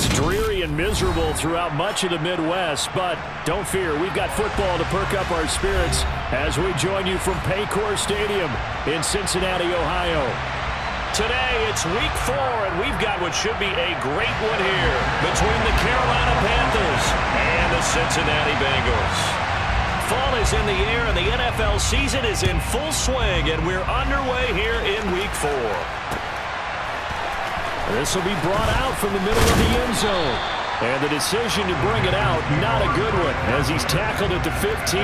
It's dreary and miserable throughout much of the Midwest, but don't fear, we've got football to perk up our spirits as we join you from Paycor Stadium in Cincinnati, Ohio. Today, it's Week 4, and we've got what should be a great one here between the Carolina Panthers and the Cincinnati Bengals. Fall is in the air, and the NFL season is in full swing, and we're underway here in Week 4. This will be brought out from the middle of the end zone. And the decision to bring it out, not a good one, as he's tackled at the 15.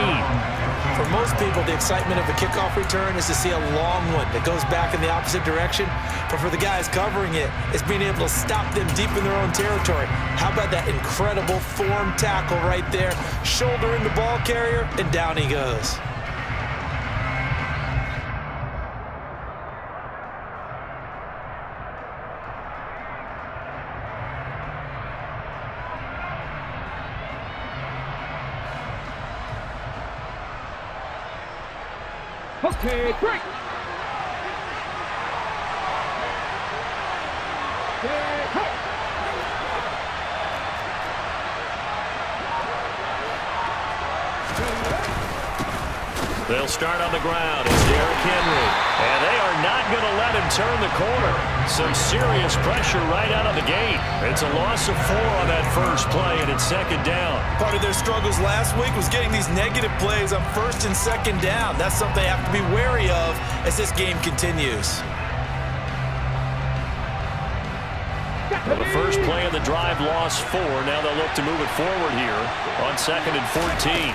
For most people, the excitement of a kickoff return is to see a long one that goes back in the opposite direction. But for the guys covering it, it's being able to stop them deep in their own territory. How about that incredible form tackle right there? Shouldering the ball carrier, and down he goes. Okay, break. They'll start on the ground. It's Derrick Henry. And they are not going to let him turn the corner. Some serious pressure right out of the gate. It's a loss of 4 on that first play, and it's second down. Part of their struggles last week was getting these negative plays on first and second down. That's something they have to be wary of as this game continues. Well, the first play of the drive lost 4. Now they'll look to move it forward here on 2nd and 14.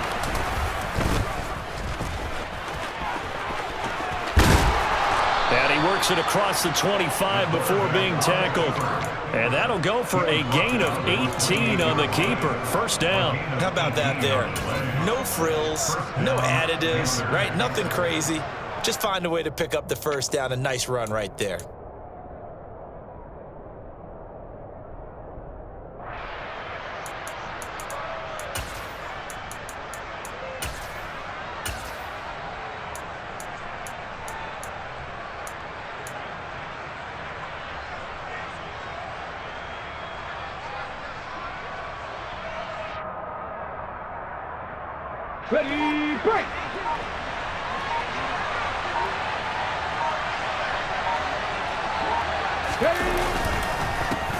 And he works it across the 25 before being tackled. And that'll go for a gain of 18 on the keeper. First down. How about that there? No frills, no additives, right? Nothing crazy. Just find a way to pick up the first down. A nice run right there. Ready, break.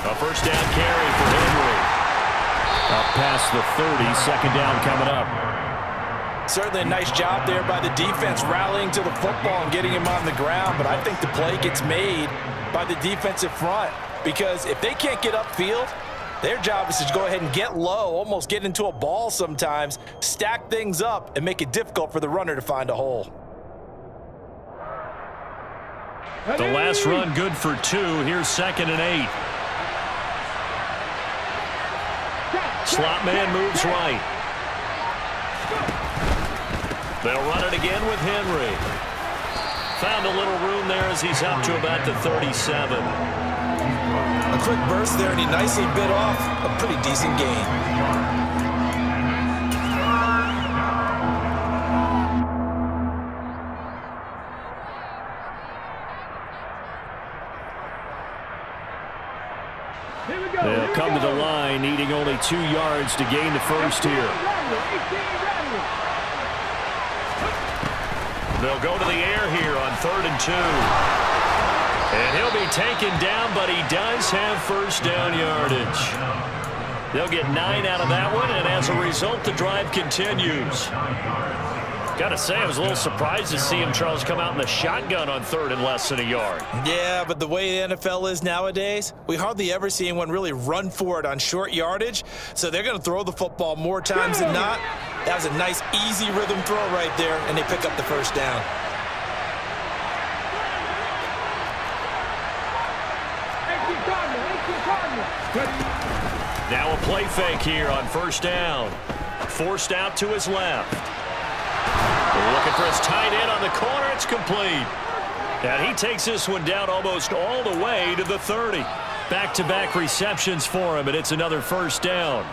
A first down carry for Henry. Up past the 30, second down coming up. Certainly a nice job there by the defense rallying to the football and getting him on the ground, but I think the play gets made by the defensive front because if they can't get upfield, their job is to go ahead and get low, almost get into a ball sometimes, stack things up, and make it difficult for the runner to find a hole. The last run good for 2. Here's 2nd and 8. Slot man moves right. They'll run it again with Henry. Found a little room there as he's up to about the 37. A quick burst there, and he nicely bit off a pretty decent gain. They'll come to the line, needing only 2 yards to gain the first here. They'll go to the air here on 3rd and 2. And he'll be taken down, but he does have first down yardage. They'll get 9 out of that one, and as a result, the drive continues. Got to say, I was a little surprised to see him, Charles, come out in the shotgun on 3rd and less than a yard. Yeah, but the way the NFL is nowadays, we hardly ever see anyone really run for it on short yardage, so they're going to throw the football more times than not. That was a nice, easy rhythm throw right there, and they pick up the first down. Now a play fake here on first down. Forced out to his left. They're looking for his tight end on the corner. It's complete. And he takes this one down almost all the way to the 30. Back-to-back receptions for him, and it's another first down.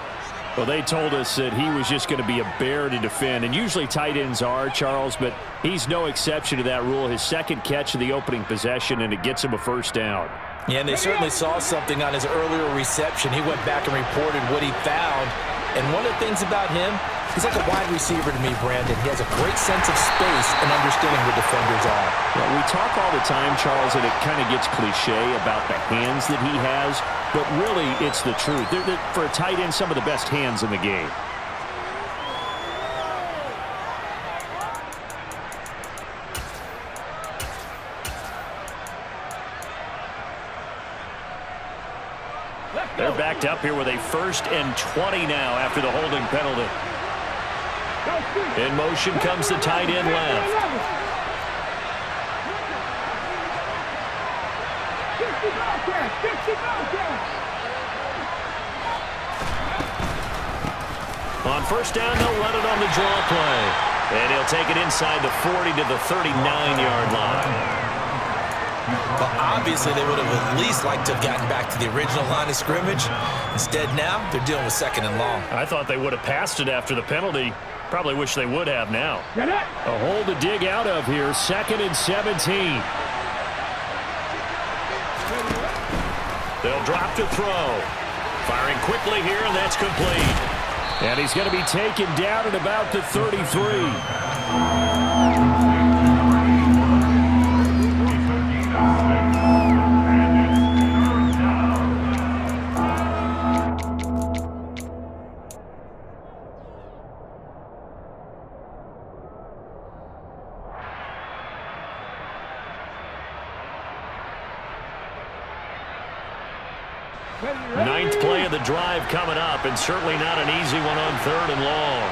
Well, they told us that he was just going to be a bear to defend, and usually tight ends are, Charles, but he's no exception to that rule. His second catch of the opening possession, and it gets him a first down. Yeah, and they certainly saw something on his earlier reception. He went back and reported what he found. And one of the things about him, he's like a wide receiver to me, Brandon. He has a great sense of space and understanding where defenders are. Yeah, we talk all the time, Charles, and it kind of gets cliche about the hands that he has, but really it's the truth. They're, for a tight end, some of the best hands in the game. They're backed up here with a 1st and 20 now after the holding penalty. In motion comes the tight end left. On 1st down, they'll run it on the draw play. And he'll take it inside the 40 to the 39-yard line. But obviously they would have at least liked to have gotten back to the original line of scrimmage. Instead now, they're dealing with 2nd and long. I thought they would have passed it after the penalty. Probably wish they would have now. A hole to dig out of here, 2nd and 17. They'll drop to throw. Firing quickly here, and that's complete. And he's going to be taken down at about the 33. Ninth play of the drive coming up, and certainly not an easy one on 3rd and long.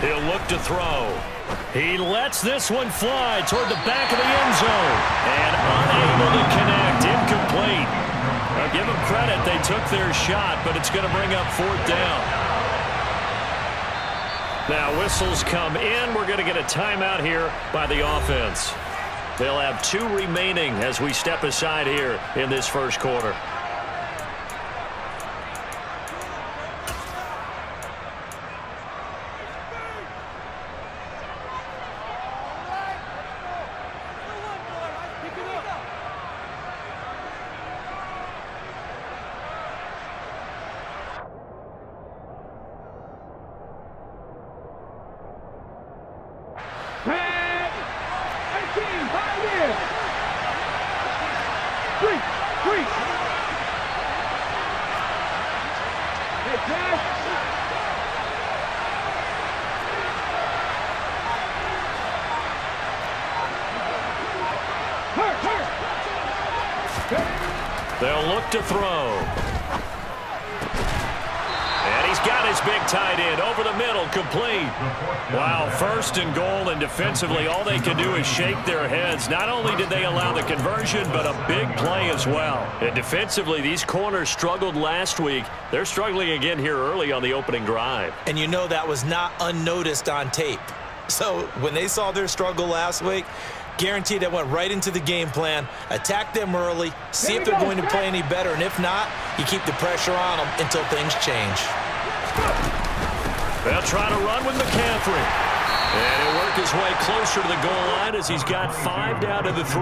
He'll look to throw. He lets this one fly toward the back of the end zone, and unable to connect, incomplete. Now give them credit, they took their shot, but it's going to bring up 4th down. Now whistles come in. We're going to get a timeout here by the offense. They'll have 2 remaining as we step aside here in this 1st quarter. They'll look to throw. And he's got his big tight end over the middle, complete. Wow, 1st and goal, and defensively all they can do is shake their heads. Not only did they allow the conversion, but a big play as well. And defensively, these corners struggled last week. They're struggling again here early on the opening drive. And you know that was not unnoticed on tape. So when they saw their struggle last week, guaranteed that went right into the game plan. Attack them early, see if they're going to play any better, and if not, you keep the pressure on them until things change. They'll try to run with McCaffrey. And he'll work his way closer to the goal line as he's got 5 down to the 3.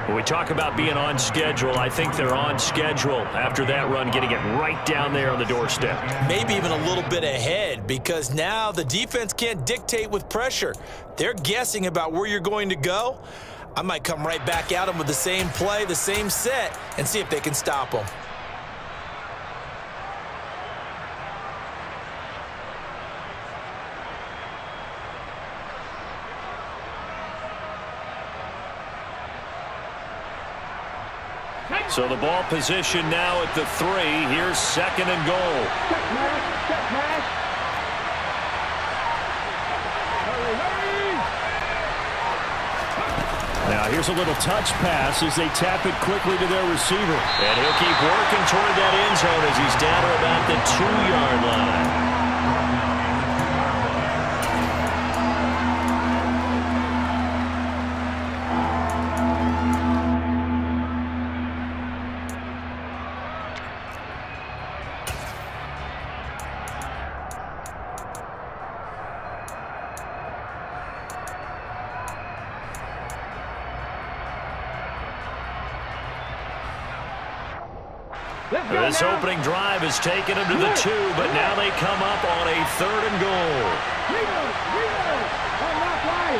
When we talk about being on schedule, I think they're on schedule after that run, getting it right down there on the doorstep. Maybe even a little bit ahead, because now the defense can't dictate with pressure. They're guessing about where you're going to go. I might come right back at them with the same play, the same set, and see if they can stop them. So the ball position now at the 3. Here's 2nd and goal. Now here's a little touch pass as they tap it quickly to their receiver. And he'll keep working toward that end zone as he's down to about the 2-yard line. Let's go This now. opening drive has taken them to the 2, but now they come up on a 3rd and goal. Reload. Unlock right.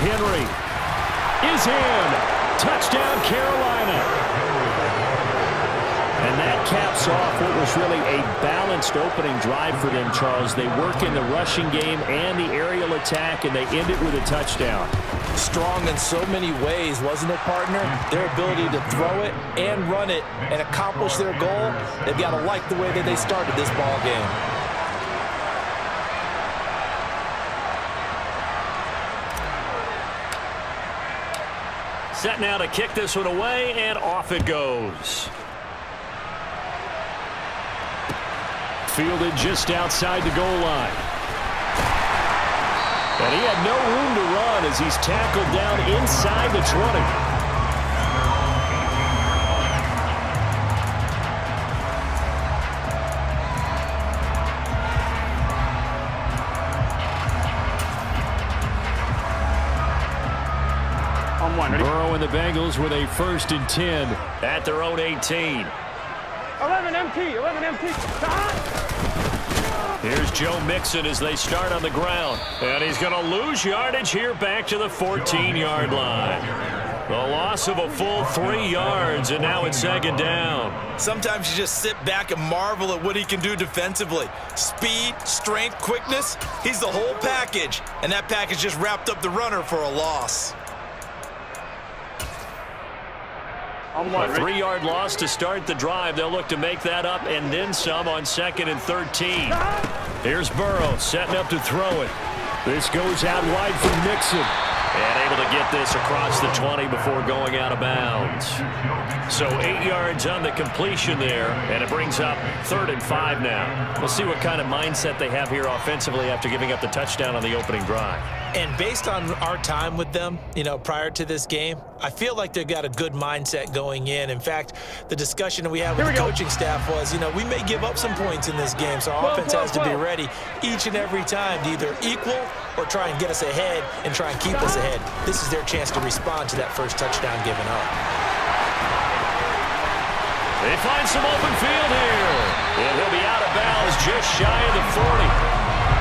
Henry is in. Touchdown, Carolina. And that caps off what was really a balanced opening drive for them, Charles. They work in the rushing game and the aerial attack, and they end it with a touchdown. Strong in so many ways, wasn't it, partner? Their ability to throw it and run it and accomplish their goal, they've got to like the way that they started this ball game. Set now to kick this one away, and off it goes. Fielded just outside the goal line. And he had no room to run as he's tackled down inside the 20. Burrow and the Bengals with a 1st and 10 at their own 18. 11 MT. Stop. Here's Joe Mixon as they start on the ground. And he's going to lose yardage here back to the 14-yard line. The loss of a full 3 yards, and now it's 2nd down. Sometimes you just sit back and marvel at what he can do defensively. Speed, strength, quickness, he's the whole package. And that package just wrapped up the runner for a loss. A 3-yard loss to start the drive. They'll look to make that up and then some on 2nd and 13. Here's Burrow setting up to throw it. This goes out wide for Mixon. And able to get this across the 20 before going out of bounds. So 8 yards on the completion there, and it brings up 3rd and 5 now. We'll see what kind of mindset they have here offensively after giving up the touchdown on the opening drive. And based on our time with them, prior to this game, I feel like they've got a good mindset going in. In fact, the discussion that we had with the coaching staff was, we may give up some points in this game, so our offense has to be ready each and every time to either equal or try and get us ahead and try and keep us ahead. This is their chance to respond to that first touchdown given up. They find some open field here. And he'll be out of bounds just shy of the 40.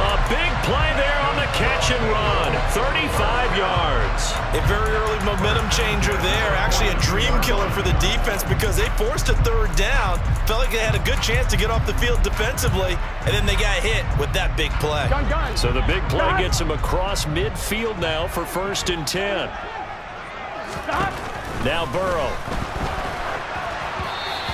A big play there on the catch and run. 35 yards. A very early momentum changer there. Actually a dream killer for the defense because they forced a 3rd down. Felt like they had a good chance to get off the field defensively, and then they got hit with that big play. So the big play gets him across midfield now for 1st and 10. Now Burrow.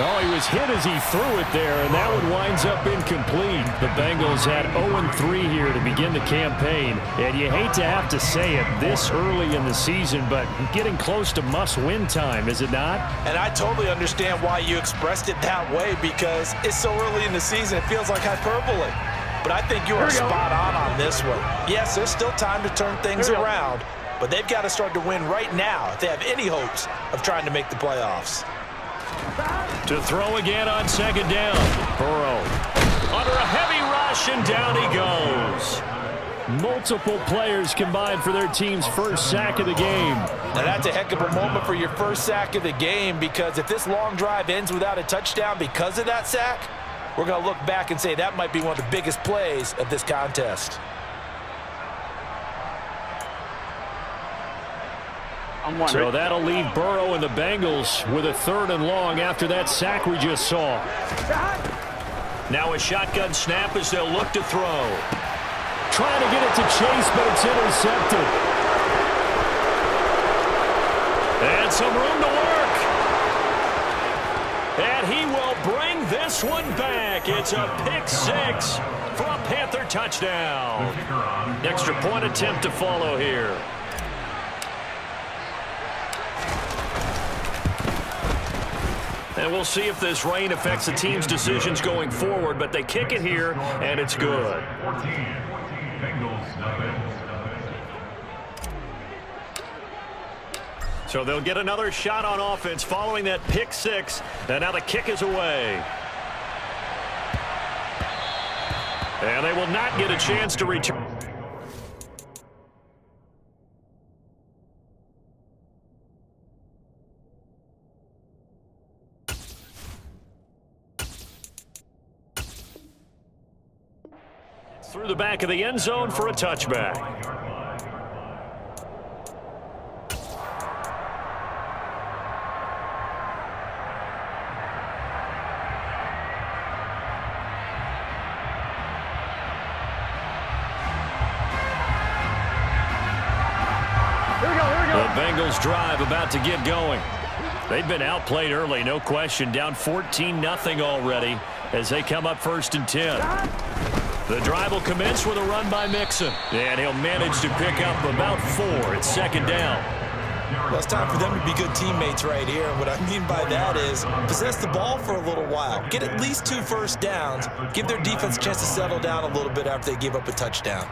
Oh, he was hit as he threw it there, and that one winds up incomplete. The Bengals had 0-3 here to begin the campaign, and you hate to have to say it this early in the season, but getting close to must-win time, is it not? And I totally understand why you expressed it that way because it's so early in the season, it feels like hyperbole. But I think you are spot on this one. Yes, there's still time to turn things around, but they've got to start to win right now if they have any hopes of trying to make the playoffs. To throw again on 2nd down. Burrow under a heavy rush, and down he goes. Multiple players combined for their team's first sack of the game. Now that's a heck of a moment for your first sack of the game because if this long drive ends without a touchdown because of that sack, we're going to look back and say that might be one of the biggest plays of this contest. So that'll leave Burrow and the Bengals with a 3rd and long after that sack we just saw. Now a shotgun snap as they'll look to throw. Trying to get it to Chase, but it's intercepted. And some room to work. And he will bring this one back. It's a pick 6 for a Panther touchdown. Extra point attempt to follow here. And we'll see if this rain affects the team's decisions going forward, but they kick it here, and it's good. So they'll get another shot on offense following that pick 6, and now the kick is away. And they will not get a chance to return. Through the back of the end zone for a touchback. The Bengals drive about to get going. They've been outplayed early, no question. Down 14-0 already as they come up 1st and 10. The drive will commence with a run by Mixon. And he'll manage to pick up about 4. It's 2nd down. Well, it's time for them to be good teammates right here. And what I mean by that is possess the ball for a little while. Get at least 2 first downs. Give their defense a chance to settle down a little bit after they give up a touchdown.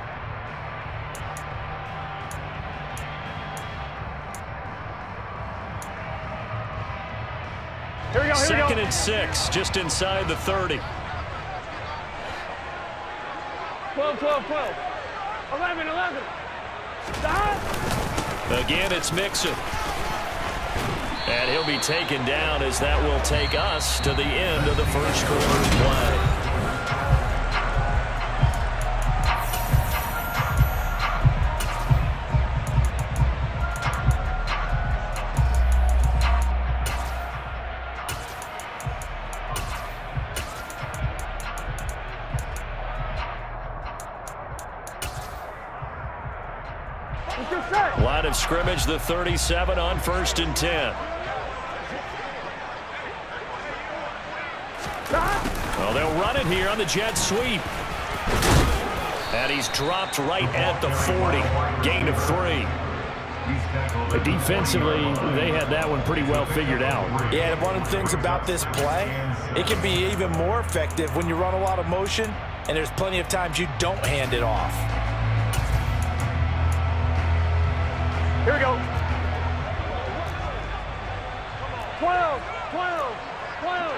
Here we go, here we go. 2nd and 6, just inside the 30. 12, 12, 12. 11, 11. Stop. Again, it's Mixon. And he'll be taken down as that will take us to the end of the first quarter play. Line of scrimmage, the 37 on 1st and 10. Well, they'll run it here on the jet sweep. And he's dropped right at the 40. Gain of 3. Defensively, they had that one pretty well figured out. Yeah, and one of the things about this play, it can be even more effective when you run a lot of motion, and there's plenty of times you don't hand it off. Here we go. 12, 12, 12.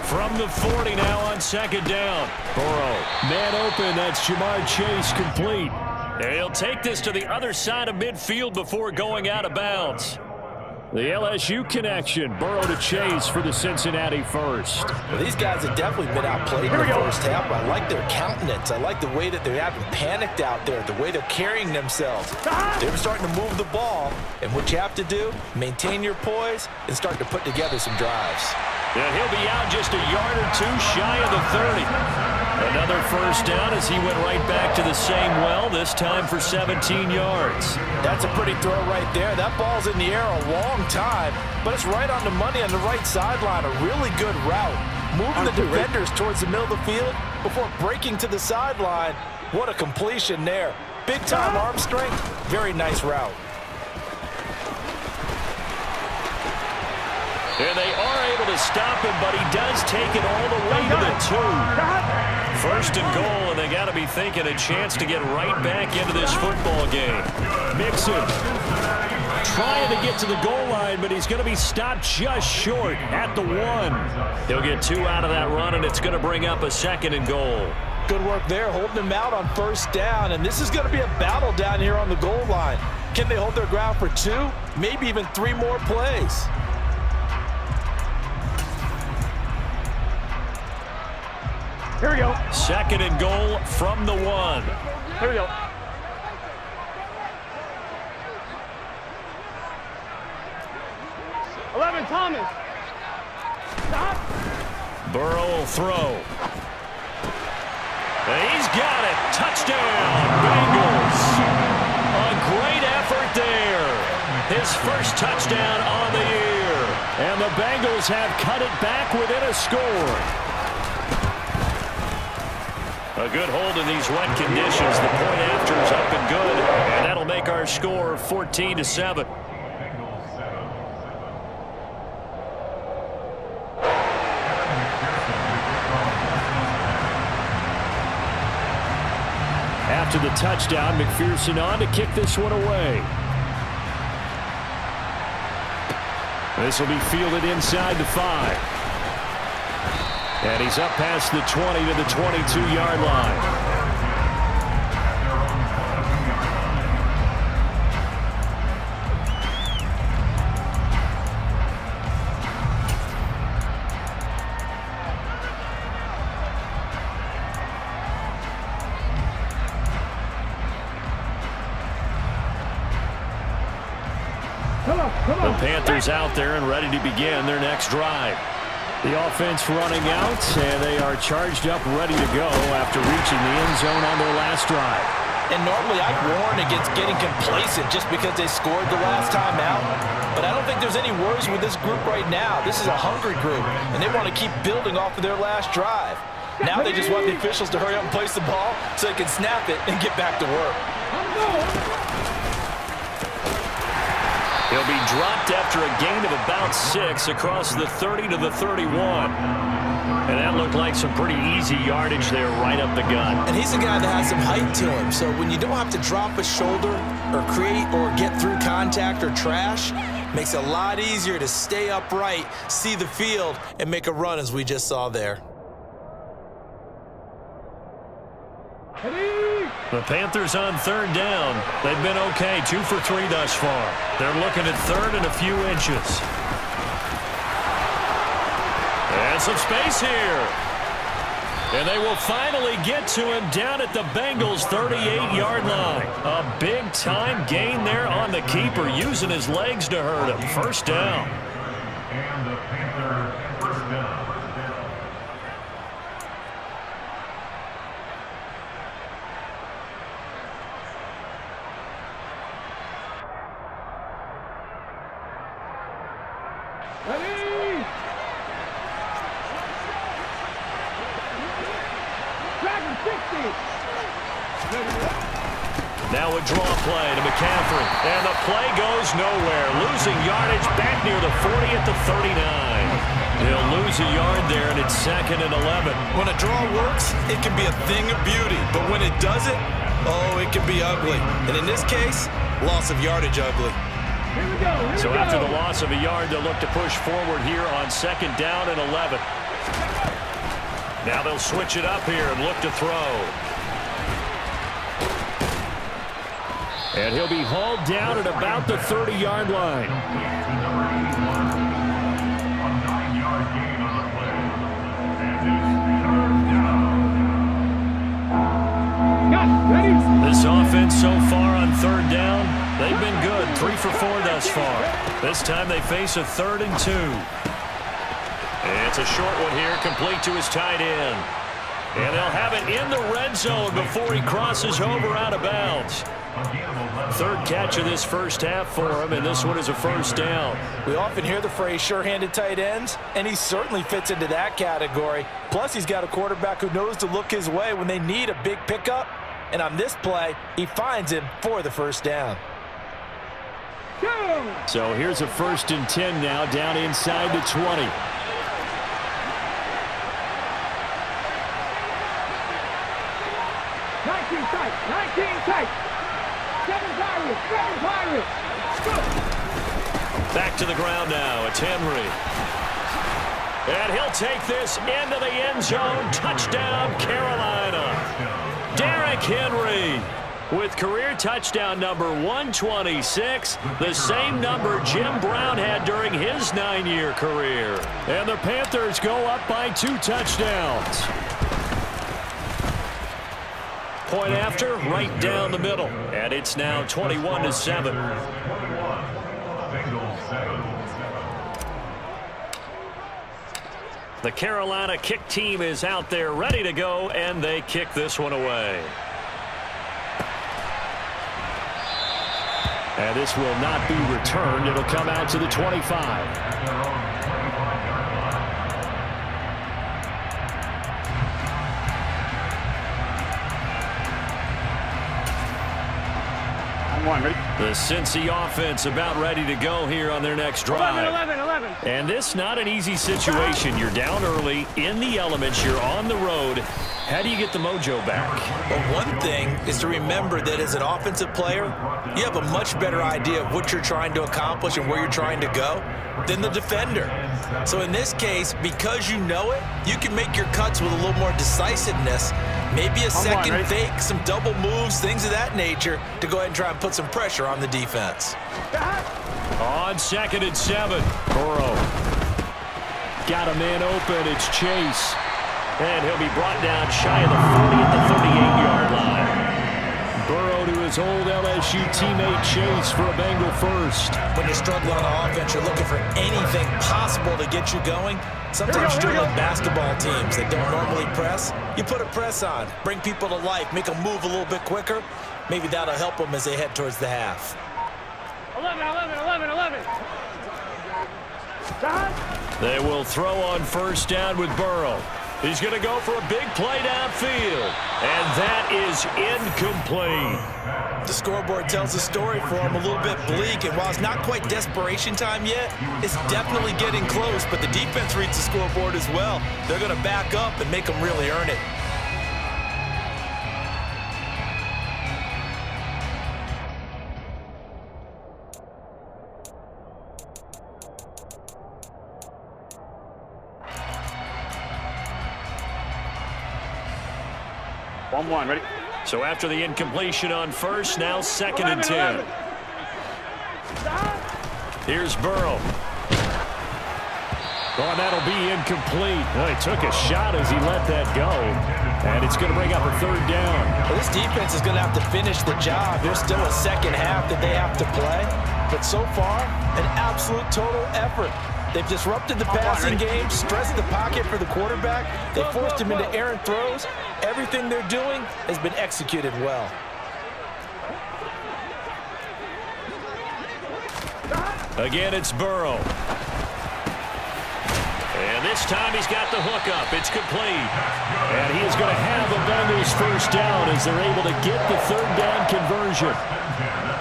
From the 40 now on 2nd down. Burrow, man open, that's Jamar Chase complete. And he'll take this to the other side of midfield before going out of bounds. The LSU connection, Burrow to Chase for the Cincinnati first. Well, these guys have definitely been outplayed in the first half. I like their countenance. I like the way that they haven't panicked out there, the way they're carrying themselves. They're starting to move the ball, and what you have to do, maintain your poise and start to put together some drives. And he'll be out just a yard or 2 shy of the 30. Another first down as he went right back to the same well, this time for 17 yards. That's a pretty throw right there. That ball's in the air a long time, but it's right on the money on the right sideline. A really good route. Moving the defenders towards the middle of the field before breaking to the sideline. What a completion there. Big-time arm strength. Very nice route. And they are able to stop him, but he does take it all the way to the 2. First and goal, and they got to be thinking a chance to get right back into this football game. Mixon trying to get to the goal line, but he's going to be stopped just short at the 1. He'll get 2 out of that run, and it's going to bring up a 2nd and goal. Good work there, holding him out on first down, and this is going to be a battle down here on the goal line. Can they hold their ground for 2, maybe even 3 more plays? Here we go. 2nd and goal from the 1. Here we go. Thomas. Stop. Burrow will throw. He's got it. Touchdown, Bengals. A great effort there. His first touchdown on the year. And the Bengals have cut it back within a score. A good hold in these wet conditions. The point after is up and good. And that'll make our score 14-7. After the touchdown, McPherson on to kick this one away. This will be fielded inside the 5. And he's up past the 20 to the 22-yard line. The Panthers out there and ready to begin their next drive. The offense running out, and they are charged up, ready to go after reaching the end zone on their last drive. And normally I warn against getting complacent just because they scored the last time out. But I don't think there's any worries with this group right now. This is a hungry group, and they want to keep building off of their last drive. Now they just want the officials to hurry up and place the ball so they can snap it and get back to work. He'll be dropped after a gain of about 6 across the 30 to the 31. And that looked like some pretty easy yardage there right up the gut. And he's a guy that has some height to him, so when you don't have to drop a shoulder or create or get through contact or trash, makes it a lot easier to stay upright, see the field, and make a run as we just saw there. The Panthers on third down. They've been okay, 2 for 3 thus far. They're looking at third and a few inches. And some space here. And they will finally get to him down at the Bengals' 38-yard line. A big-time gain there on the keeper, using his legs to hurt him. First down. And the Panthers first down. Now a draw play to McCaffrey. And the play goes nowhere. Losing yardage back near the 40 at the 39. He'll lose a yard there, and it's 2nd and 11. When a draw works, it can be a thing of beauty. But when it doesn't, oh, it can be ugly. And in this case, loss of yardage ugly. So after the loss of a yard, they'll look to push forward here on 2nd down and 11. Now they'll switch it up here and look to throw. And he'll be hauled down at about the 30-yard line. This offense so far on third down, they've been good. 3 for 4 thus far. This time they face a 3rd and 2. It's a short one here, complete to his tight end. And they'll have it in the red zone before he crosses over out of bounds. 3rd catch of this first half for him, and this one is a first down. We often hear the phrase sure-handed tight ends, and he certainly fits into that category. Plus, he's got a quarterback who knows to look his way when they need a big pickup. And on this play, he finds him for the first down. So here's a 1st and 10 now, down inside the 20. Back to the ground now. It's Henry. And he'll take this into the end zone. Touchdown, Carolina. Derrick Henry with career touchdown number 126, the same number Jim Brown had during his 9-year career. And the Panthers go up by 2 touchdowns. Point after, right down the middle. And it's now 21-7. The Carolina kick team is out there ready to go, and they kick this one away. And this will not be returned. It'll come out to the 25. The Cincy offense about ready to go here on their next drive. 11. And this not an easy situation. You're down early, in the elements, you're on the road. How do you get the mojo back? Well, one thing is to remember that as an offensive player, you have a much better idea of what you're trying to accomplish and where you're trying to go than the defender. So in this case, because you know it, you can make your cuts with a little more decisiveness. Maybe a second fake, some double moves, things of that nature to go ahead and try and put some pressure on the defense. On 2nd and 7, Burrow got a man open. It's Chase. And he'll be brought down shy of the 40 at the 38-yard line. Burrow to his old LSU teammate Chase for a Bengal first. When you're struggling on offense, you're looking for anything possible to get you going. Sometimes you're doing basketball teams that don't normally press. You put a press on, bring people to life, make them move a little bit quicker. Maybe that'll help them as they head towards the half. 11, 11, 11, 11. They will throw on first down with Burrow. He's going to go for a big play downfield. And that is incomplete. The scoreboard tells a story for him, a little bit bleak. And while it's not quite desperation time yet, it's definitely getting close. But the defense reads the scoreboard as well. They're going to back up and make them really earn it. One, ready? So after the incompletion on first, now 2nd and 10. Here's Burrow. Oh, and that'll be incomplete. Well, he took a shot as he let that go. And it's going to bring up a 3rd down. Well, this defense is going to have to finish the job. There's still a second half that they have to play. But so far, an absolute total effort. They've disrupted the passing game, stressed the pocket for the quarterback. They forced him into errant throws. Everything they're doing has been executed well. Again, it's Burrow. And this time he's got the hook up. It's complete. And he is going to have a Bengals first down as they're able to get the 3rd down conversion.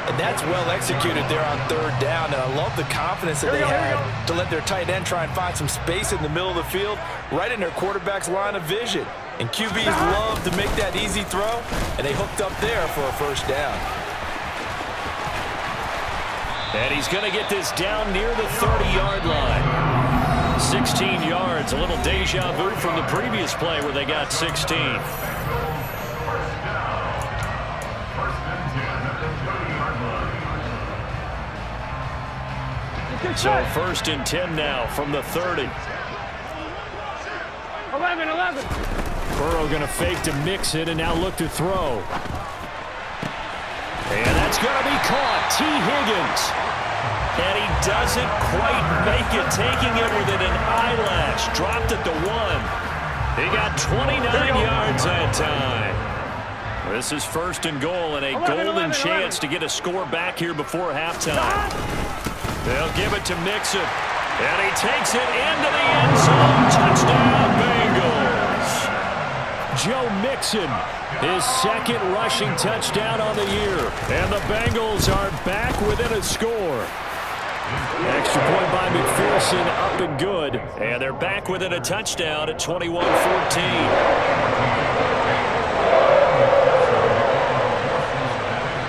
And that's well executed there on 3rd down. And I love the confidence that they had to let their tight end try and find some space in the middle of the field, right in their quarterback's line of vision. And QBs love to make that easy throw, and they hooked up there for a first down. And he's going to get this down near the 30-yard line. 16 yards, a little deja vu from the previous play where they got 16. So 1st and 10 now from the 30. 11, 11. Burrow going to fake to mix it and now look to throw. And that's going to be caught. T. Higgins. And he doesn't quite make it, taking it within an eyelash. Dropped it to 1. He got 29 yards that time. This is 1st and goal and a golden chance to get a score back here before halftime. They'll give it to Mixon. And he takes it into the end zone. Touchdown, Bengals. Joe Mixon, his 2nd rushing touchdown on the year. And the Bengals are back within a score. Extra point by McPherson, up and good. And they're back within a touchdown at 21-14.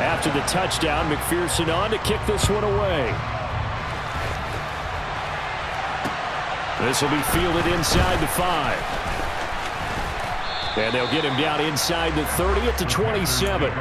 After the touchdown, McPherson on to kick this one away. This will be fielded inside the 5. And they'll get him down inside the 30 at the 27.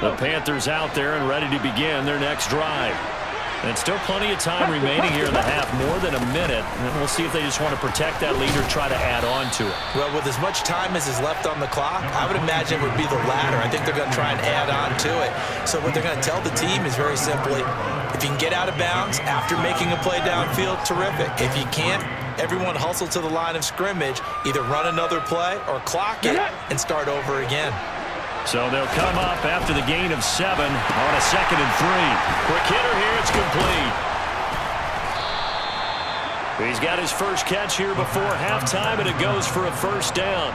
The Panthers out there and ready to begin their next drive. And still plenty of time remaining here in the half, more than a minute. And we'll see if they just want to protect that lead or try to add on to it. Well, with as much time as is left on the clock, I would imagine it would be the latter. I think they're going to try and add on to it. So what they're going to tell the team is very simply, if you can get out of bounds after making a play downfield, terrific. If you can't, everyone hustle to the line of scrimmage, either run another play or clock it and start over again. So they'll come up after the gain of 7 on a 2nd and 3. Quick hitter here, it's complete. He's got his first catch here before halftime, and it goes for a first down.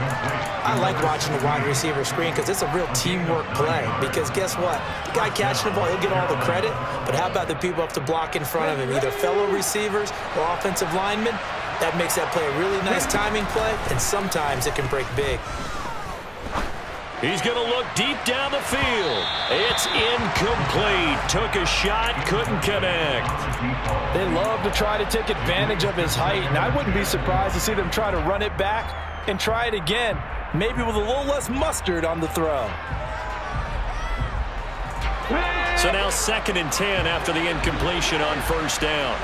I like watching the wide receiver screen because it's a real teamwork play. Because guess what? The guy catching the ball, he'll get all the credit. But how about the people up to block in front of him, either fellow receivers or offensive linemen? That makes that play a really nice timing play, and sometimes it can break big. He's going to look deep down the field. It's incomplete. Took a shot, couldn't connect. They love to try to take advantage of his height, and I wouldn't be surprised to see them try to run it back and try it again, maybe with a little less mustard on the throw. So now 2nd and 10 after the incompletion on 1st down.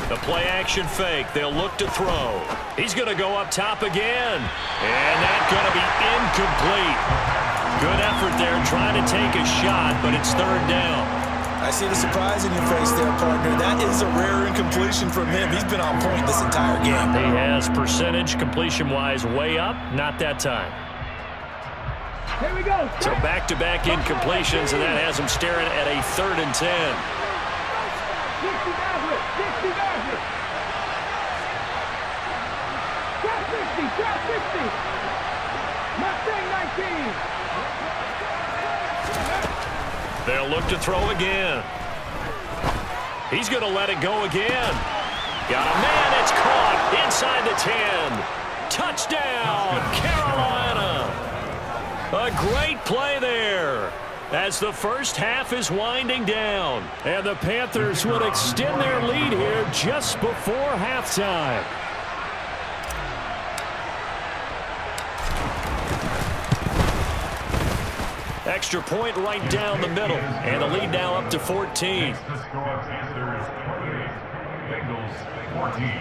The play action fake. They'll look to throw. He's going to go up top again. And that's going to be incomplete. Good effort there trying to take a shot, but it's 3rd down. I see the surprise in your face there, partner. That is a rare incompletion from him. He's been on point this entire game. He has percentage completion-wise way up. Not that time. Here we go. So back-to-back incompletions, and that has him staring at a 3rd and 10. 60 Maverick. 60 Maverick. Trap 60. Trap 60. Mustang 19. They'll look to throw again. He's going to let it go again. Got a man. It's caught inside the 10. Touchdown, Carolina. A great play there as the first half is winding down. And the Panthers would extend their lead here just before halftime. Extra point right down the middle. And the lead now up to 14. The score, Panthers 28, Bengals 14.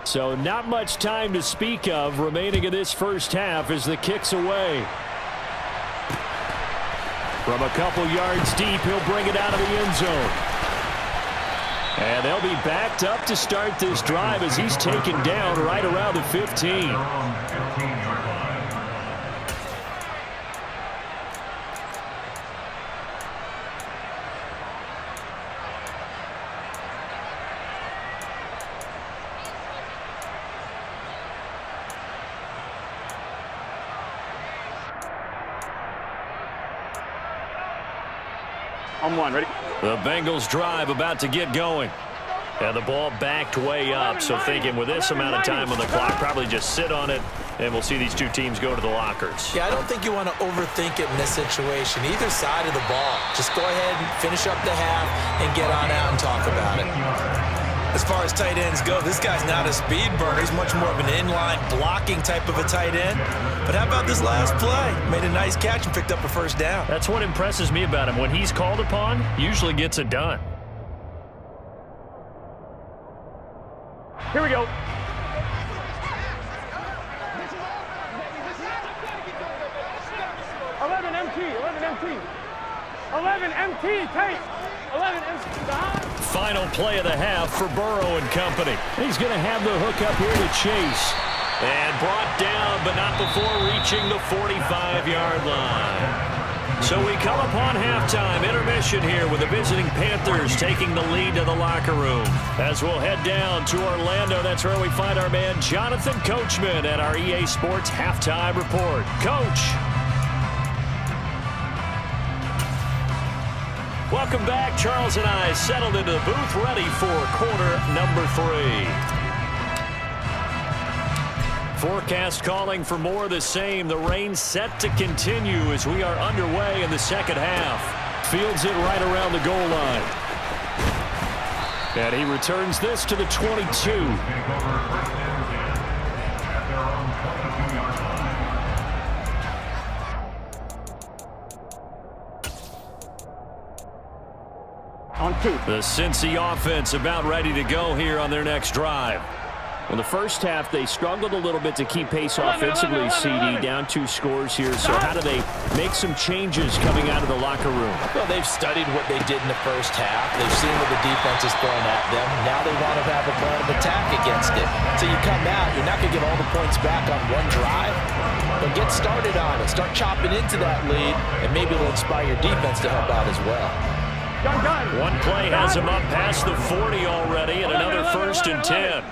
So not much time to speak of remaining in this first half as the kick's away. From a couple yards deep, he'll bring it out of the end zone. And they'll be backed up to start this drive as he's taken down right around the 15. On 1, ready? The Bengals drive about to get going. And the ball backed way up, so thinking with this amount of time on the clock, probably just sit on it, and we'll see these two teams go to the lockers. Yeah, I don't think you want to overthink it in this situation. Either side of the ball. Just go ahead and finish up the half and get on out and talk about it. As far as tight ends go, this guy's not a speed burner. He's much more of an inline blocking type of a tight end. But how about this last play? Made a nice catch and picked up a 1st down. That's what impresses me about him. When he's called upon, usually gets it done. Here we go. 11 MT. 11 MT. 11 MT. Tight. 11 MT. Behind. Final play of the half for Burrow and company. He's going to have the hook up here to Chase. And brought down, but not before reaching the 45-yard line. So we come upon halftime intermission here with the visiting Panthers taking the lead to the locker room. As we'll head down to Orlando, that's where we find our man Jonathan Coachman at our EA Sports Halftime Report. Coach. Welcome back. Charles and I settled into the booth ready for quarter number 3. Forecast calling for more of the same. The rain set to continue as we are underway in the second half. Fields it right around the goal line. And he returns this to the 22. On 2. The Cincy offense about ready to go here on their next drive. In the first half, they struggled a little bit to keep pace offensively, CD, down 2 scores here. So how do they make some changes coming out of the locker room? Well, they've studied what they did in the first half. They've seen what the defense is throwing at them. Now they want to have a plan of attack against it. So you come out, you're not going to get all the points back on one drive, but get started on it. Start chopping into that lead, and maybe it'll inspire your defense to help out as well. One play has him up past the 40 already, and another 1st and 10.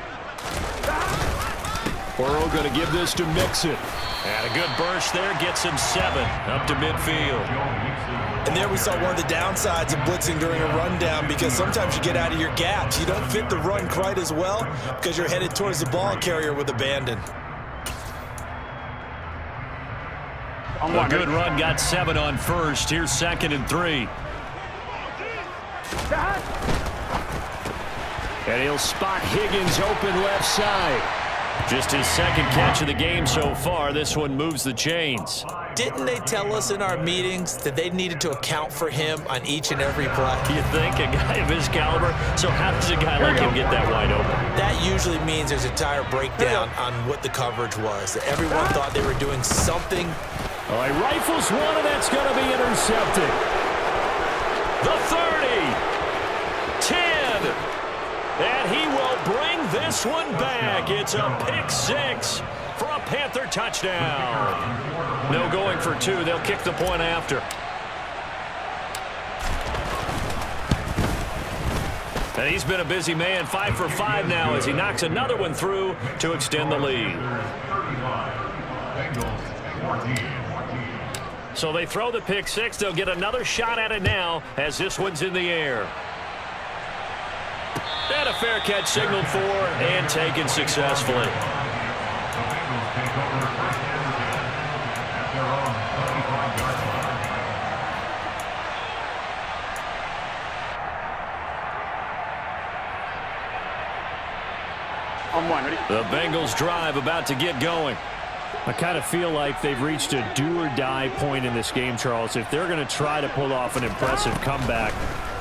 Burrow going to give this to Mixon. And a good burst there gets him 7 up to midfield. And there we saw one of the downsides of blitzing during a rundown, because sometimes you get out of your gaps. You don't fit the run quite as well because you're headed towards the ball carrier with abandon. A good run got 7 on first. Here's 2nd and 3. And he'll spot Higgins open left side. Just his 2nd catch of the game so far. This one moves the chains. Didn't they tell us in our meetings that they needed to account for him on each and every play? You think a guy of his caliber? So how does a guy like him get that wide open? That usually means there's a tire breakdown on what the coverage was. That everyone thought they were doing something. Oh, he rifles one, and that's going to be intercepted. The 30. 10. And he will bring this one back. It's a pick 6 for a Panther touchdown. No going for 2. They'll kick the point after. And he's been a busy man. 5 for 5 now as he knocks another one through to extend the lead. So they throw the pick 6. They'll get another shot at it now as this one's in the air. And a fair catch signaled for and taken successfully. The Bengals drive about to get going. I kind of feel like they've reached a do-or-die point in this game, Charles. If they're going to try to pull off an impressive comeback,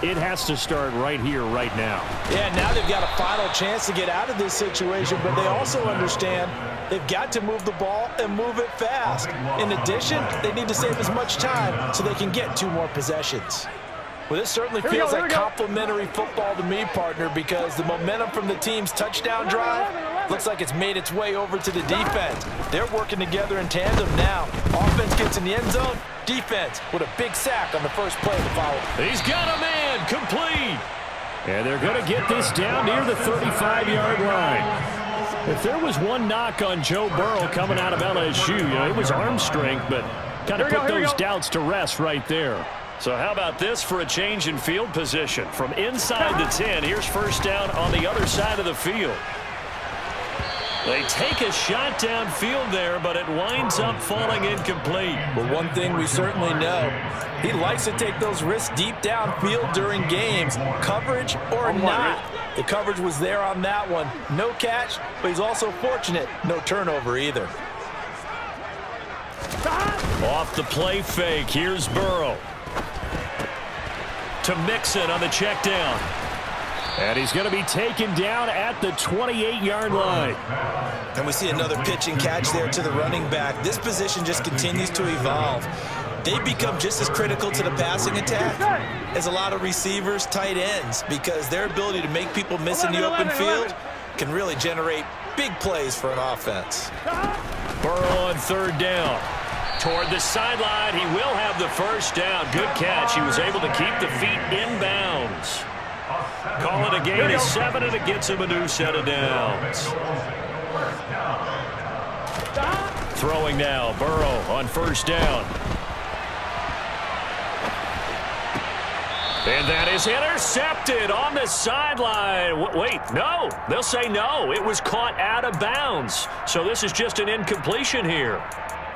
it has to start right here, right now. Yeah, now they've got a final chance to get out of this situation, but they also understand they've got to move the ball and move it fast. In addition, they need to save as much time so they can get 2 more possessions. Well, this certainly feels like complimentary football to me, partner, because the momentum from the team's touchdown drive looks like it's made its way over to the defense. They're working together in tandem now. Offense gets in the end zone. Defense with a big sack on the first play of the follow. He's got a man complete. And they're going to get this down near the 35-yard line. If there was one knock on Joe Burrow coming out of LSU, it was arm strength, but kind of put those doubts to rest right there. So how about this for a change in field position? From inside the 10, here's first down on the other side of the field. They take a shot downfield there, but it winds up falling incomplete. But one thing we certainly know, he likes to take those risks deep downfield during games, coverage or not. The coverage was there on that one. No catch, but he's also fortunate. No turnover either. Off the play fake, here's Burrow. To Mixon on the check down. And he's going to be taken down at the 28-yard line. And we see another pitch and catch there to the running back. This position just continues to evolve. They become just as critical to the passing attack as a lot of receivers, tight ends, because their ability to make people miss in the open field can really generate big plays for an offense. Burrow on 3rd down. Toward the sideline, he will have the first down. Good catch. He was able to keep the feet in bounds. Call it a gain of 7, and it gets him a new set of downs. Throwing now, Burrow on 1st down. And that is intercepted on the sideline. Wait, no. They'll say no. It was caught out of bounds. So this is just an incompletion here.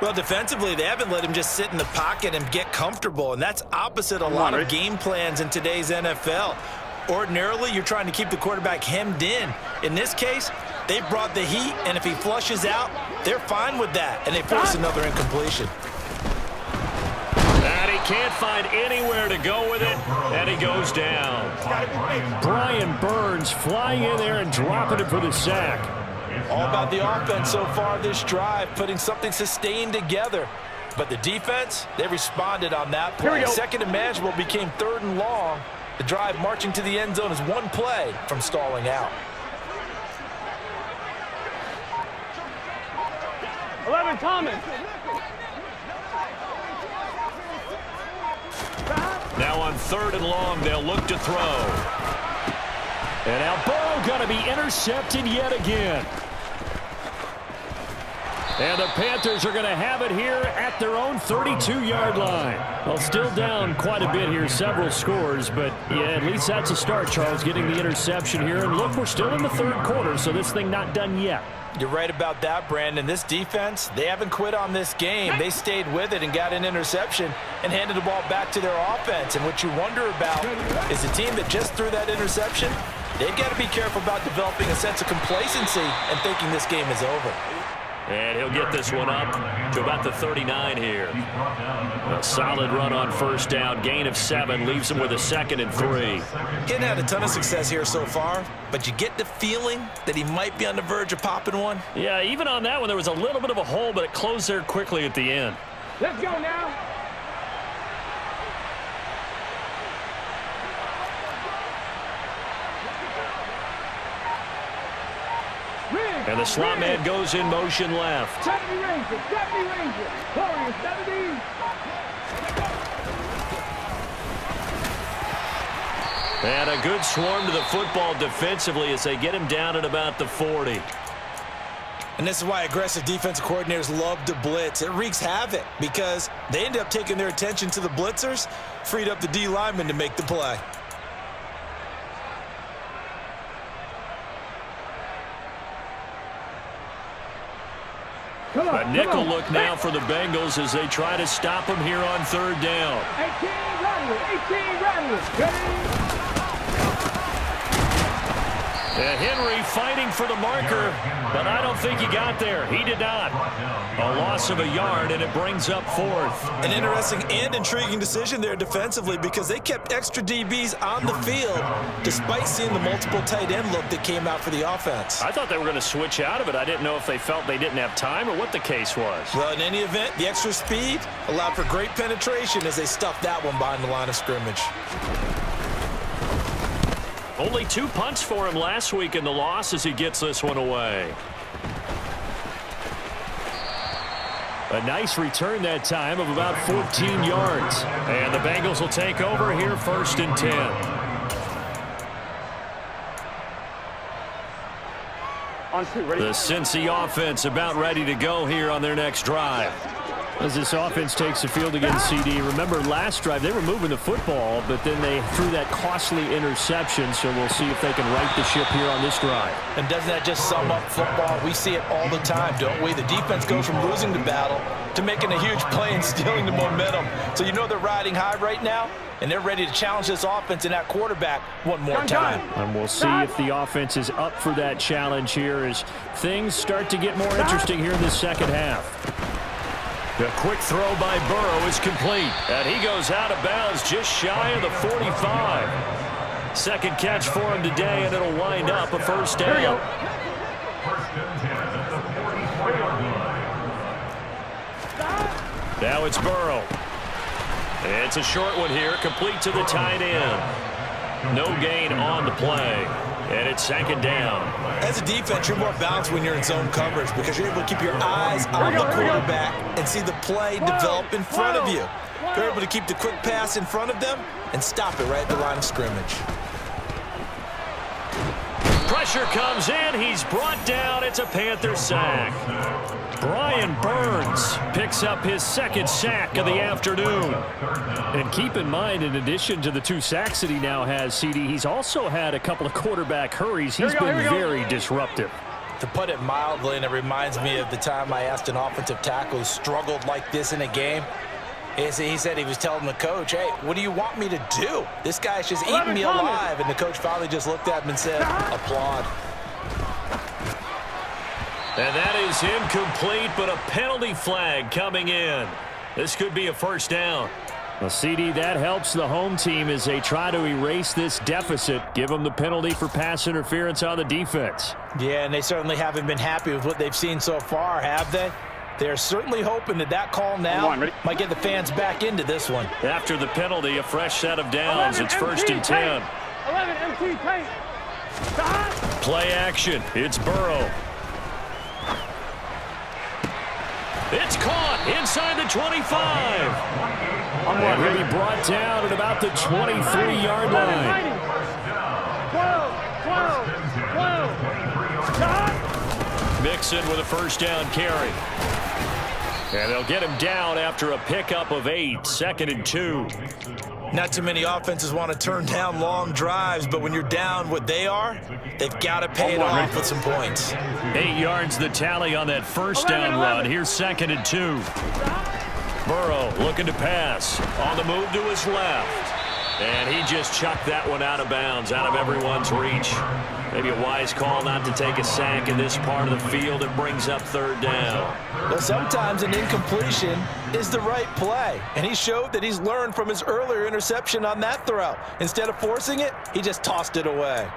Well, defensively, they haven't let him just sit in the pocket and get comfortable, and that's opposite a lot of game plans in today's NFL. Ordinarily, you're trying to keep the quarterback hemmed in. In this case, they brought the heat, and if he flushes out, they're fine with that, and they force another incompletion. And he can't find anywhere to go with it, and he goes down. Brian Burns flying in there and dropping it for the sack. All about the offense so far this drive, putting something sustained together. But the defense, they responded on that play. 2nd and manageable became 3rd and long. The drive marching to the end zone is one play from stalling out. 11, Thomas. Now on 3rd and long, they'll look to throw. And now Burrow going to be intercepted yet again. And the Panthers are going to have it here at their own 32-yard line. Well, still down quite a bit here, several scores, but yeah, at least that's a start, Charles, getting the interception here. And look, we're still in the third quarter, so this thing not done yet. You're right about that, Brandon. This defense, they haven't quit on this game. They stayed with it and got an interception and handed the ball back to their offense. And what you wonder about is the team that just threw that interception, they've got to be careful about developing a sense of complacency and thinking this game is over. And he'll get this one up to about the 39 here. A solid run on first down. Gain of 7 leaves him with a 2nd and 3. He hadn't had a ton of success here so far, but you get the feeling that he might be on the verge of popping one. Yeah, even on that one, there was a little bit of a hole, but it closed there quickly at the end. Let's go now. And the slot man goes in motion left. Deputy Ranger. Warriors 70. And a good swarm to the football defensively as they get him down at about the 40. And this is why aggressive defensive coordinators love to blitz. It wreaks havoc because they end up taking their attention to the blitzers, freed up the D lineman to make the play. A nickel look now for the Bengals as they try to stop him here on third down. 18 Rattlers. Henry fighting for the marker, but I don't think he got there. He did not. A loss of a yard, and it brings up 4th. An interesting and intriguing decision there defensively because they kept extra DBs on the field despite seeing the multiple tight end look that came out for the offense. I thought they were going to switch out of it. I didn't know if they felt they didn't have time or what the case was. Well, in any event, the extra speed allowed for great penetration as they stuffed that one behind the line of scrimmage. Only 2 punts for him last week in the loss as he gets this one away. A nice return that time of about 14 yards. And the Bengals will take over here 1st and 10. The Cincy offense about ready to go here on their next drive. As this offense takes the field against CD, remember last drive they were moving the football, but then they threw that costly interception, so we'll see if they can right the ship here on this drive. And doesn't that just sum up football? We see it all the time, don't we? The defense goes from losing the battle to making a huge play and stealing the momentum. So you know they're riding high right now, and they're ready to challenge this offense and that quarterback one more time. And we'll see if the offense is up for that challenge here as things start to get more interesting here in the second half. The quick throw by Burrow is complete, and he goes out of bounds just shy of the 45. Second catch for him today, and it'll wind up a first down. First and 10 at the 40-yard line. Now it's Burrow. It's a short one here, complete to the tight end. No gain on the play, and it's 2nd down. As a defense, you're more balanced when you're in zone coverage because you're able to keep your eyes on the quarterback and see the play develop in front of you. You're able to keep the quick pass in front of them and stop it right at the line of scrimmage. Pressure comes in. He's brought down. It's a Panther sack. Brian Burns picks up his 2nd sack of the afternoon. And keep in mind, in addition to the 2 sacks that he now has, CD, he's also had a couple of quarterback hurries. He's been very disruptive. To put it mildly, and it reminds me of the time I asked an offensive tackle who struggled like this in a game. He said he was telling the coach, hey, what do you want me to do? This guy's just eating me alive. And the coach finally just looked at him and said, applaud. And that is incomplete, but a penalty flag coming in. This could be a first down. Well, CD, that helps the home team as they try to erase this deficit, give them the penalty for pass interference on the defense. Yeah, and they certainly haven't been happy with what they've seen so far, have they? They're certainly hoping that that call now might get the fans back into this one. After the penalty, a fresh set of downs. It's 1st and 10. 11 MT tight. Play action. It's Burrow. It's caught inside the 25. And he'll be brought down at about the 23-yard line. 12. Mixon with a first down carry. And they'll get him down after a pickup of 8, 2nd and 2. Not too many offenses want to turn down long drives, but when you're down what they are, they've got to pay it off with some points. 8 yards the tally on that first down run. Here's 2nd and 2. Burrow looking to pass. On the move to his left. And he just chucked that one out of bounds, out of everyone's reach. Maybe a wise call not to take a sack in this part of the field. It brings up 3rd down. Well, sometimes an incompletion is the right play. And he showed that he's learned from his earlier interception on that throw. Instead of forcing it, he just tossed it away.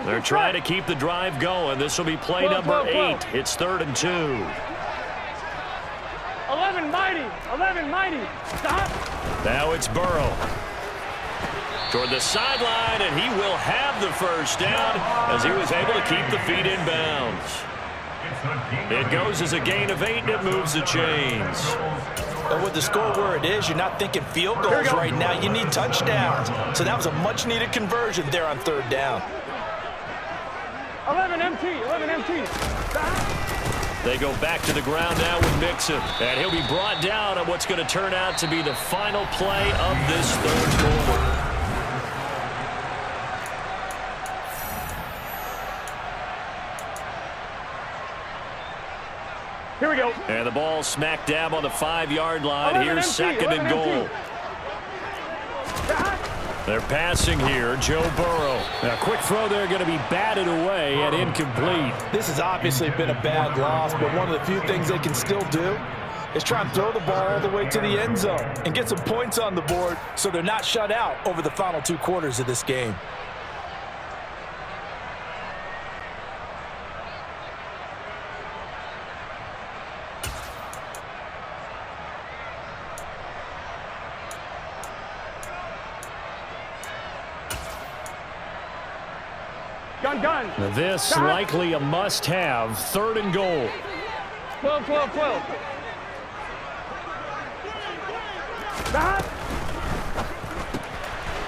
They're trying to keep the drive going. This will be play number 8. It's 3rd and 2. 11 mighty. 11 mighty. Stop. Now it's Burrow. Toward the sideline, and he will have the first down as he was able to keep the feet in bounds. It goes as a gain of 8, and it moves the chains. But with the score where it is, you're not thinking field goals right now. You need touchdowns. So that was a much-needed conversion there on 3rd down. 11 MT. 11 MT. Stop. They go back to the ground now with Mixon. And he'll be brought down on what's going to turn out to be the final play of this 3rd quarter. Here we go. And the ball smack dab on the 5-yard line. Here's 2nd and goal. They're passing here. Joe Burrow. A quick throw there going to be batted away and incomplete. This has obviously been a bad loss, but one of the few things they can still do is try and throw the ball all the way to the end zone and get some points on the board so they're not shut out over the final 2 quarters of this game. Gun. This likely a must-have. 3rd and goal. 12. Stop.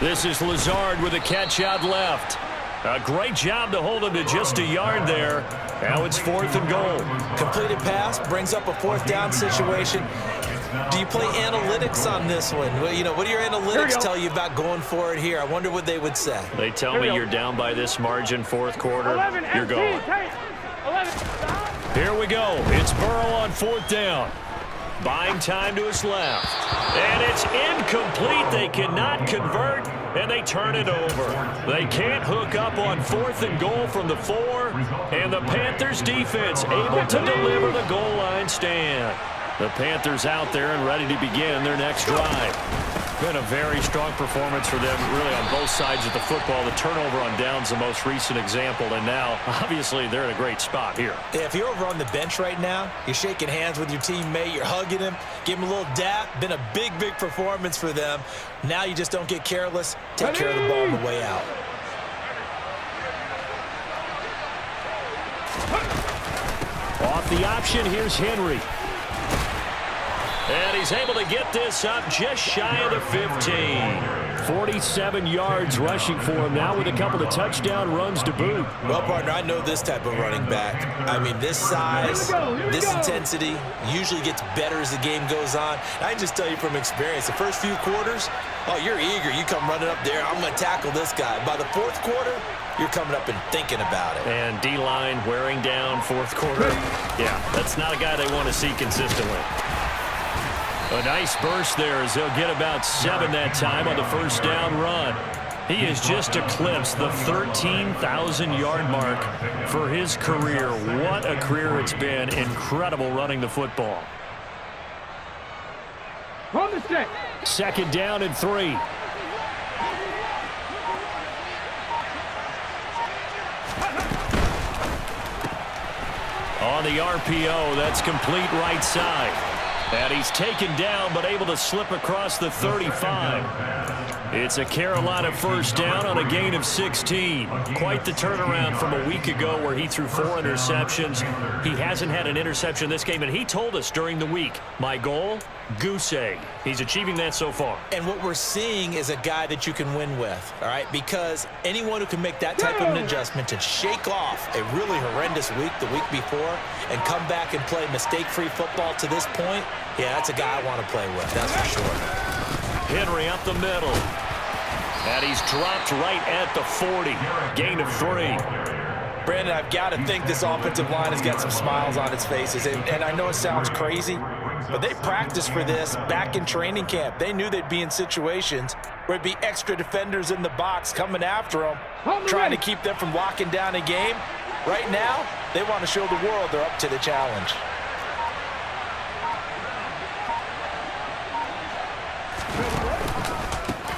This is Lazard with a catch out left. A great job to hold him to just a yard there. Now it's 4th and goal. Completed pass brings up a 4th down situation. Do you play analytics on this one? Well, you know, what do your analytics tell you about going for it here? I wonder what they would say. They tell me you're down by this margin, 4th quarter. 11 You're going. 11. Stop. Here we go. It's Burrow on 4th down. Buying time to his left. And it's incomplete. They cannot convert, and they turn it over. They can't hook up on 4th and goal from the 4, and the Panthers defense able to deliver the goal line stand. The Panthers out there and ready to begin their next drive. Been a very strong performance for them, really, on both sides of the football. The turnover on downs the most recent example, and now, obviously, they're in a great spot here. Yeah, if you're over on the bench right now, you're shaking hands with your teammate, you're hugging him, give him a little dap. Been a big performance for them. Now you just don't get careless. Take care of the ball on the way out. Off the option, here's Henry. And he's able to get this up just shy of the 15. 47 yards rushing for him now with a couple of touchdown runs to boot. Well, partner, I know this type of running back. I mean, this size, this intensity usually gets better as the game goes on. I can just tell you from experience, the first few quarters, oh, you're eager. You come running up there, I'm going to tackle this guy. By the 4th quarter, you're coming up and thinking about it. And D-line wearing down 4th quarter. Yeah, that's not a guy they want to see consistently. A nice burst there as they'll get about 7 that time on the first down run. He has just eclipsed the 13,000-yard mark for his career. What a career it's been. Incredible running the football. Run the stick. 2nd down and 3. On the RPO, that's complete right side. And he's taken down, but able to slip across the 35. It's a Carolina first down on a gain of 16. Quite the turnaround from a week ago where he threw 4 interceptions. He hasn't had an interception this game, and he told us during the week, my goal goose egg. He's achieving that so far. And what we're seeing is a guy that you can win with, all right? Because anyone who can make that type of an adjustment to shake off a really horrendous week the week before and come back and play mistake-free football to this point, yeah, that's a guy I want to play with, that's for sure. Henry up the middle. And he's dropped right at the 40. Gain of 3. Brandon, I've got to think this offensive line has got some smiles on its faces. And I know it sounds crazy, but they practiced for this back in training camp. They knew they'd be in situations where it'd be extra defenders in the box coming after them, trying to keep them from locking down a game. Right now, they want to show the world they're up to the challenge.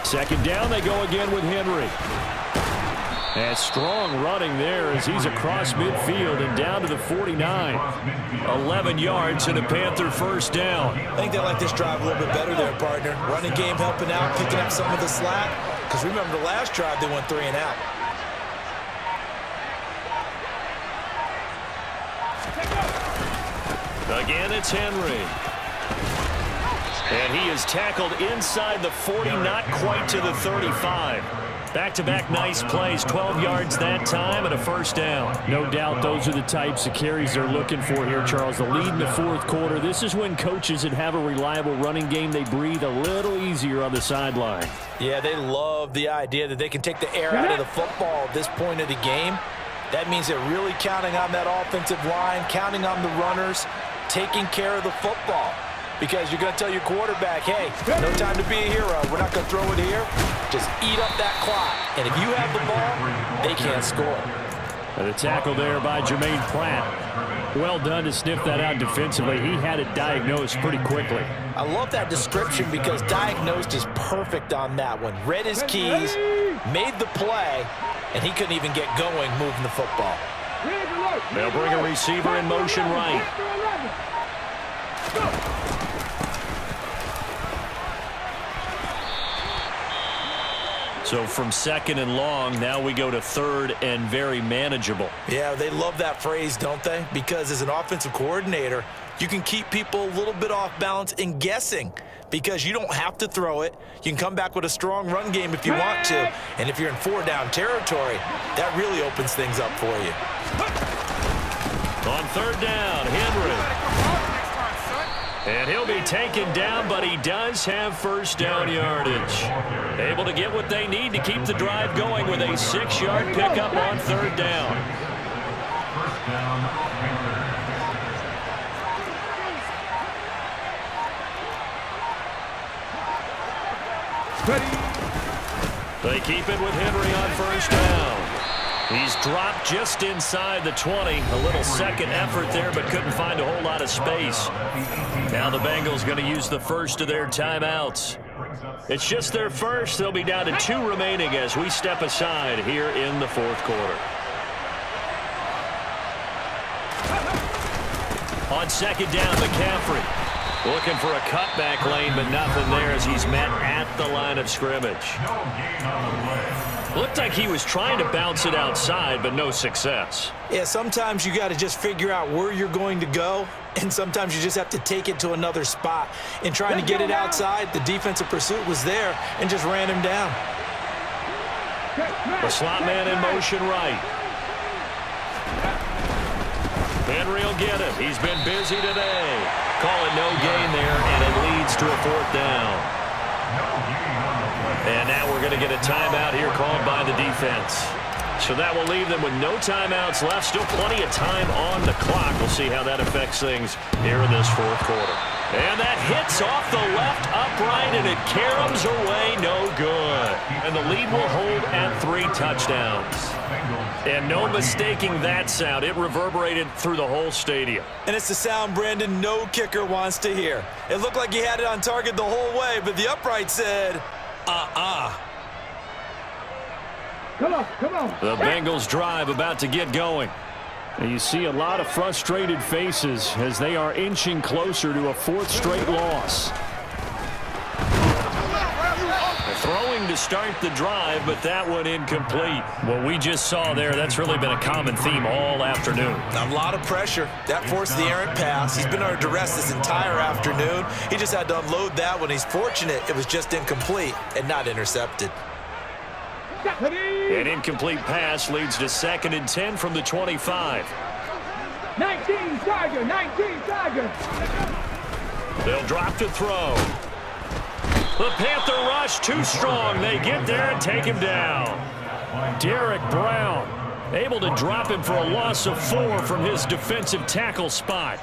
Second down, they go again with Henry. And strong running there as he's across midfield and down to the 49. 11 yards and a Panther first down. I think they like this drive a little bit better there, partner. Running game helping out, picking up some of the slack. Because remember the last drive, they went 3 and out. Again, it's Henry. And he is tackled inside the 40, not quite to the 35. Back-to-back nice plays, 12 yards that time and a first down. No doubt those are the types of carries they're looking for here, Charles. The lead in the fourth quarter. This is when coaches that have a reliable running game, they breathe a little easier on the sideline. Yeah, they love the idea that they can take the air out of the football at this point of the game. That means they're really counting on that offensive line, counting on the runners, taking care of the football. Because you're going to tell your quarterback, hey, no time to be a hero. We're not going to throw it here. Just eat up that clock. And if you have the ball, they can't score. And the tackle there by Jermaine Pratt. Well done to sniff that out defensively. He had it diagnosed pretty quickly. I love that description because diagnosed is perfect on that one. Read his keys, made the play, and he couldn't even get going moving the football. They'll bring a receiver in motion right. So from second and long, now we go to third and very manageable. Yeah, they love that phrase, don't they? Because as an offensive coordinator, you can keep people a little bit off balance and guessing because you don't have to throw it. You can come back with a strong run game if you want to. And if you're in 4-down territory, that really opens things up for you. On third down, Henry. And he'll be taken down, but he does have first down yardage. Able to get what they need to keep the drive going with a 6-yard pickup on third down. First down, They keep it with Henry on first down. He's dropped just inside the 20. A little second effort there, but couldn't find a whole lot of space. Now the Bengals going to use the first of their timeouts. It's just their first. They'll be down to 2 remaining as we step aside here in the fourth quarter. On second down, McCaffrey looking for a cutback lane, but nothing there as he's met at the line of scrimmage. Looked like he was trying to bounce it outside, but no success. Yeah, sometimes you got to just figure out where you're going to go, and sometimes you just have to take it to another spot. In trying to get it outside, the defensive pursuit was there and just ran him down. The slot man in motion right. Henry will get it. He's been busy today. Call it no gain there, and it leads to a fourth down. And now we're going to get a timeout here called by the defense. So that will leave them with no timeouts left. Still plenty of time on the clock. We'll see how that affects things here in this fourth quarter. And that hits off the left upright, and it caroms away no good. And the lead will hold at 3 touchdowns. And no mistaking that sound. It reverberated through the whole stadium. And it's the sound Brandon no kicker wants to hear. It looked like he had it on target the whole way, but the upright said, Come on, come on. The Bengals drive about to get going. And you see a lot of frustrated faces as they are inching closer to a 4th straight loss. Throwing throwing to start the drive, but that one incomplete. What we just saw there, that's really been a common theme all afternoon. A lot of pressure. That forced the errant pass. He's been under duress this entire afternoon. He just had to unload that one. He's fortunate it was just incomplete and not intercepted. An incomplete pass leads to 2nd and 10 from the 25. 19 Tiger, 19 Tiger. They'll drop to throw. The Panther rush too strong. They get there and take him down. Derek Brown able to drop him for a loss of 4 from his defensive tackle spot.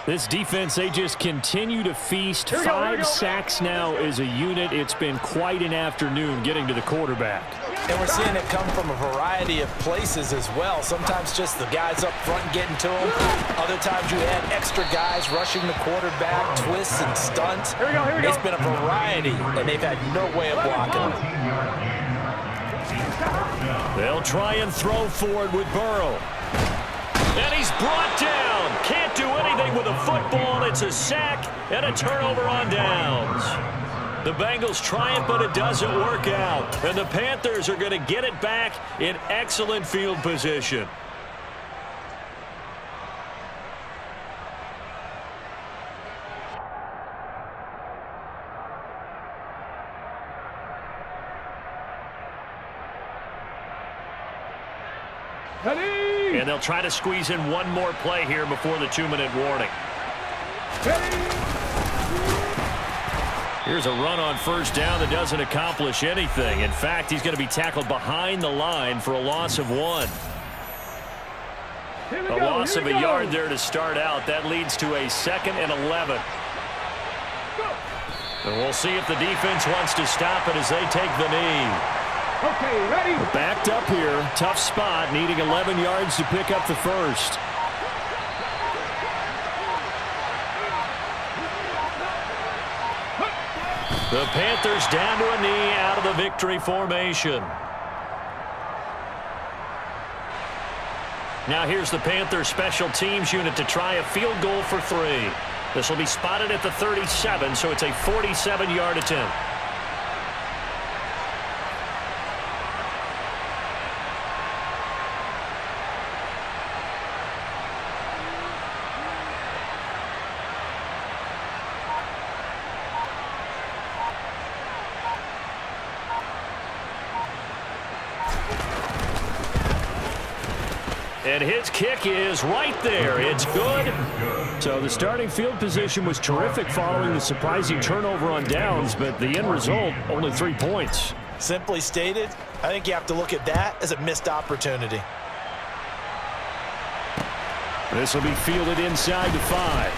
This defense, they just continue to feast. 5 sacks now as a unit. It's been quite an afternoon getting to the quarterback. And we're seeing it come from a variety of places as well. Sometimes just the guys up front getting to him. Other times you add extra guys rushing the quarterback, twists and stunts. Here we go. It's been a variety, and they've had no way of blocking him. They'll try and throw forward with Burrow. And he's brought down. Can't do anything with a football. It's a sack and a turnover on downs. The Bengals try it, but it doesn't work out. And the Panthers are going to get it back in excellent field position. And they'll try to squeeze in one more play here before the 2-minute warning. Here's a run on first down that doesn't accomplish anything. In fact, he's going to be tackled behind the line for a loss of 1. A loss of a yard there to start out. That leads to a 2nd and 11. And we'll see if the defense wants to stop it as they take the knee. Okay, ready? Backed up here. Tough spot, needing 11 yards to pick up the first. The Panthers down to a knee out of the victory formation. Now here's the Panthers special teams unit to try a field goal for 3. This will be spotted at the 37, so it's a 47-yard attempt. And his kick is right there. It's good. So the starting field position was terrific following the surprising turnover on downs, but the end result, only 3 points. Simply stated, I think you have to look at that as a missed opportunity. This will be fielded inside the 5.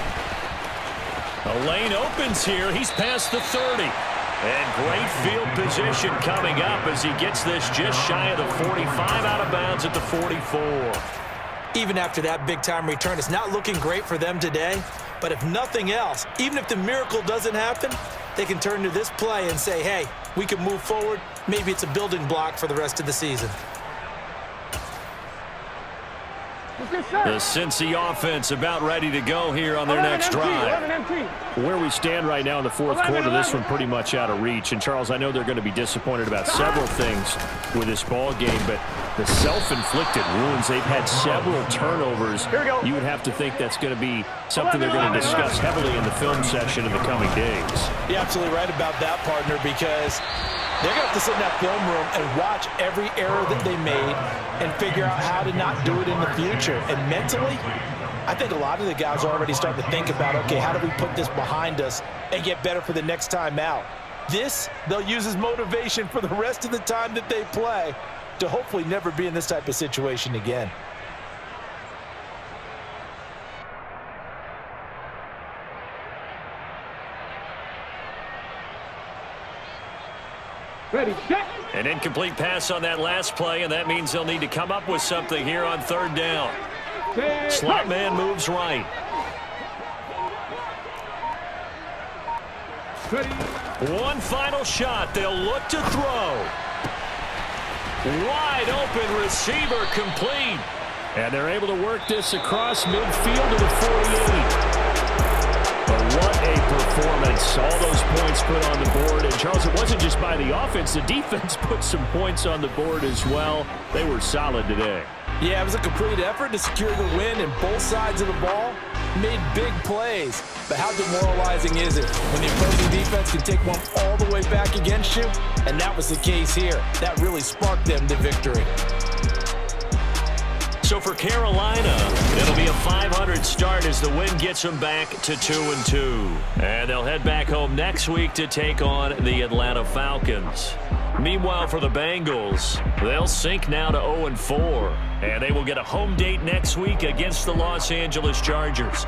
A lane opens here. He's past the 30. And great field position coming up as he gets this just shy of the 45 out of bounds at the 44. Even after that big-time return, it's not looking great for them today. But if nothing else, even if the miracle doesn't happen, they can turn to this play and say, hey, we can move forward. Maybe it's a building block for the rest of the season. The Cincy offense about ready to go here on their next drive. Where we stand right now in the fourth quarter, this one pretty much out of reach. And, Charles, I know they're going to be disappointed about several things with this ball game, but the self-inflicted wounds, they've had several turnovers. You would have to think that's going to be something they're going to discuss heavily in the film session in the coming days. You're absolutely right about that, partner, because they're going to have to sit in that film room and watch every error that they made and figure out how to not do it in the future. And mentally, I think a lot of the guys are already starting to think about, okay, how do we put this behind us and get better for the next time out? This, they'll use as motivation for the rest of the time that they play to hopefully never be in this type of situation again. Ready, set. An incomplete pass on that last play, and that means they'll need to come up with something here on third down. Slot man moves right. One final shot. They'll look to throw. Wide open receiver complete. And they're able to work this across midfield to the 48. But what a performance. All those points put on the board. And, Charles, it wasn't just by the offense. The defense put some points on the board as well. They were solid today. Yeah, it was a complete effort to secure the win, and both sides of the ball made big plays. But how demoralizing is it when the opposing defense can take one all the way back against you? And that was the case here. That really sparked them to victory. So for Carolina, it'll be a 500 start as the win gets them back to 2-2. And they'll head back home next week to take on the Atlanta Falcons. Meanwhile, for the Bengals, they'll sink now to 0-4. And they will get a home date next week against the Los Angeles Chargers.